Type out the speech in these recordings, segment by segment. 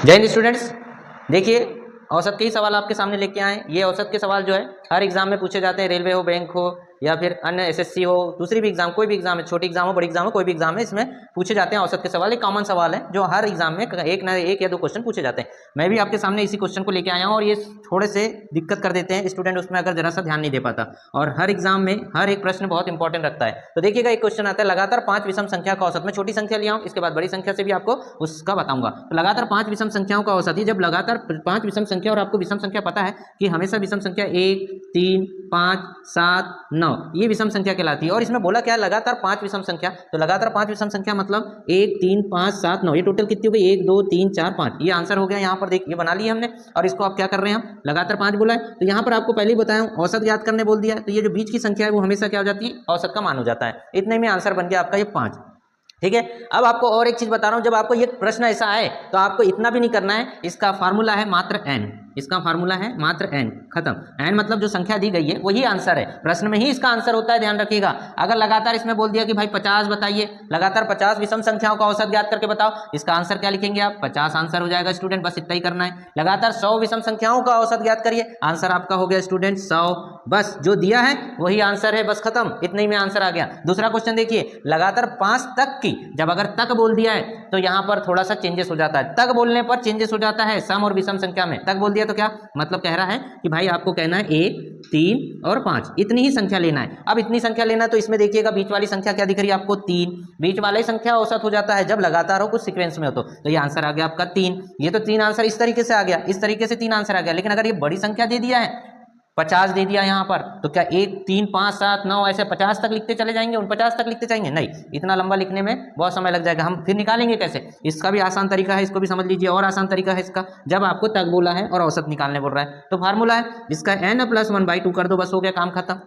जय हिंद स्टूडेंट्स। देखिए औसत के ही सवाल आपके सामने लेके आए। ये औसत के सवाल जो है हर एग्जाम में पूछे जाते हैं, रेलवे हो, बैंक हो या फिर अन्य एसएससी हो, दूसरी भी एग्जाम, कोई भी एग्जाम है, छोटी एग्जाम हो, बड़ी एग्जाम हो, कोई भी एग्जाम है, इसमें पूछे जाते हैं औसत के सवाल। एक कॉमन सवाल है जो हर एग्जाम में एक ना एक या दो क्वेश्चन पूछे जाते हैं। मैं भी आपके सामने इसी क्वेश्चन को लेके आया हूँ और ये थोड़े से दिक्कत कर देते हैं स्टूडेंट उसमें अगर जरा सा ध्यान नहीं दे पाता, और हर एग्जाम में हर एक प्रश्न बहुत इंपॉर्टेंट रखता है। तो देखिएगा, एक क्वेश्चन आता है, लगातार 5 विषम संख्या का औसत। मैं छोटी संख्या लिया हूँ, इसके बाद बड़ी संख्या से भी आपको उसका बताऊंगा। तो लगातार 5 विषम संख्याओं का औसत, जब लगातार 5 विषम संख्या और आपको विषम संख्या पता है कि हमेशा विषम संख्या 1, 3, 5, 7, 9 ये विषम संख्या कहलाती है। और इसमें बोला क्या है, लगातार 5 विषम संख्या। तो लगातार 5 विषम संख्या मतलब 1, 3, 5, 7, 9 ये टोटल कितनी हो गई, 1, 2, 3, 4, 5। ये आंसर हो गया। यहाँ पर देखिए बना लिया हमने, और इसको आप क्या कर रहे हैं, हम लगातार 5 बोला है। तो यहाँ पर आपको पहले ही बताया हूँ, औसत याद करने बोल दिया है। तो ये जो बीच की संख्या है वो हमेशा क्या हो जाती है, औसत का मान हो जाता है। इतने में आंसर बन गया आपका ये 5। ठीक है। अब आपको और एक चीज बता रहा हूं, जब आपको ये प्रश्न ऐसा आए तो आपको इतना भी नहीं करना है। इसका फार्मूला है मात्र n, इसका फार्मूला है मात्र n, खत्म। n मतलब जो संख्या दी गई है वही आंसर है, प्रश्न में ही इसका आंसर होता है, ध्यान रखिएगा। अगर लगातार इसमें बोल दिया कि भाई 50 बताइए, लगातार 50 विषम संख्याओं का औसत ज्ञात करके बताओ, इसका आंसर क्या लिखेंगे आप, 50 आंसर हो जाएगा स्टूडेंट, बस इतना ही करना है। लगातार 100 विषम संख्याओं का औसत ज्ञात करिए, आंसर आपका हो गया स्टूडेंट 100, बस जो दिया है वही आंसर है, बस खत्म, इतने ही में आंसर आ गया। दूसरा क्वेश्चन देखिए, लगातार 5 तक की, जब अगर तक बोल दिया है तो यहां पर थोड़ा सा चेंजेस हो जाता है। तक बोलने पर चेंजेस हो जाता है सम और विषम संख्या में। तक बोल दिया तो क्या मतलब, कह रहा है कि भाई आपको कहना है 1, 3 और 5 इतनी ही संख्या लेना है। अब इतनी संख्या लेना है तो इसमें देखिएगा बीच वाली संख्या क्या दिख रही है आपको, 3। बीच वाली संख्या औसत हो जाता है जब लगातार हो, कुछ सीक्वेंस में हो। तो ये आंसर आ गया आपका 3। ये तो 3 आंसर इस तरीके से आ गया, इस तरीके से 3 आंसर आ गया। लेकिन अगर ये बड़ी संख्या दे दिया है, 50 दे दिया यहाँ पर, तो क्या 1, 3, 5, 7, 9 ऐसे 50 तक लिखते चले जाएंगे, 49 तक लिखते जाएंगे? नहीं, इतना लंबा लिखने में बहुत समय लग जाएगा। हम फिर निकालेंगे कैसे, इसका भी आसान तरीका है, इसको भी समझ लीजिए। और आसान तरीका है इसका, जब आपको तक बोला है और औसत निकालने बोल रहा है तो फार्मूला है इसका n + 1/2 कर दो, बस हो गया काम खत्म।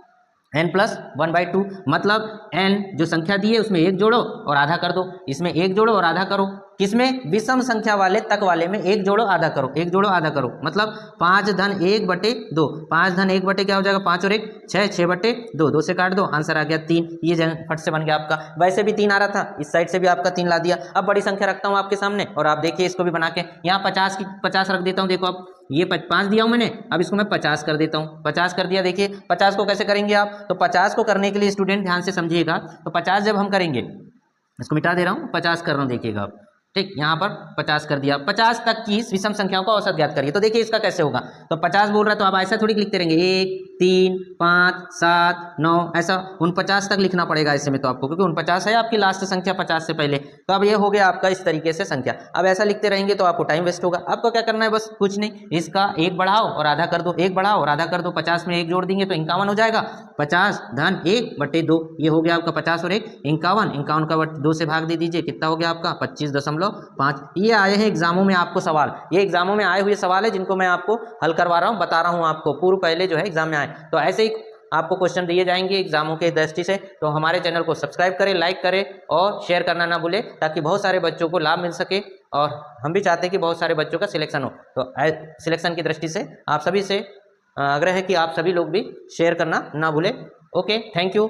n + 1/2 मतलब n जो संख्या दी है उसमें 1 जोड़ो और आधा कर दो, इसमें 1 जोड़ो और आधा करो। किसमें, विषम संख्या वाले तक वाले में 1 जोड़ो आधा करो, 1 जोड़ो आधा करो, मतलब 5 धन 1/2, 5 धन 1 बटे क्या हो जाएगा, 5 और 1 6, 6/2, 2 से काट दो, आंसर आ गया 3। ये फट से बन गया आपका। वैसे भी 3 आ रहा था, इस साइड से भी आपका 3 ला दिया। अब बड़ी संख्या रखता हूँ आपके सामने और आप देखिए इसको भी बना के, यहाँ 50 की 50 रख देता हूँ। देखो अब ये 5 दिया हूँ मैंने, अब इसको मैं 50 कर देता हूँ। 50 कर दिया। देखिए 50 को कैसे करेंगे आप, तो 50 को करने के लिए स्टूडेंट ध्यान से समझिएगा। तो 50 जब हम करेंगे, इसको मिटा दे रहा हूँ, 50 कर रहा हूँ, देखिएगा आप। ठीक, यहाँ पर 50 कर दिया। 50 तक की विषम संख्याओं का औसत ज्ञात करिए। तो देखिए इसका कैसे होगा, तो 50 बोल रहा है तो आप ऐसा थोड़ी लिखते रहेंगे 1, 3, 5, 7, 9 ऐसा 49 तक लिखना पड़ेगा ऐसे में तो आपको, क्योंकि 49 है आपकी लास्ट संख्या 50 से पहले। तो अब ये हो गया आपका इस तरीके से संख्या। अब ऐसा लिखते रहेंगे तो आपको टाइम वेस्ट होगा। आपको क्या करना है, बस कुछ नहीं, इसका 1 बढ़ाओ और आधा कर दो, 1 बढ़ाओ और आधा कर दो। 50 में 1 जोड़ देंगे तो 51 हो जाएगा। 50 धन 1/2, ये हो गया आपका 50 और 1 51, 51 का 2 से भाग दे दीजिए, कितना हो गया आपका 25.5। ये आए हैं एग्जामों में आपको सवाल, ये एग्जामों में आए हुए सवाल है जिनको मैं आपको हल करवा रहा हूँ, बता रहा हूँ आपको पूर्व पहले जो है एग्जाम में आए। तो ऐसे ही आपको क्वेश्चन दिए जाएंगे एग्जामों के दृष्टि से। तो हमारे चैनल को सब्सक्राइब करें, लाइक करें और शेयर करना ना भूलें, ताकि बहुत सारे बच्चों को लाभ मिल सके। और हम भी चाहते हैं कि बहुत सारे बच्चों का सिलेक्शन हो। तो सिलेक्शन की दृष्टि से आप सभी से आग्रह है कि आप सभी लोग भी शेयर करना ना भूलें। Okay, thank you.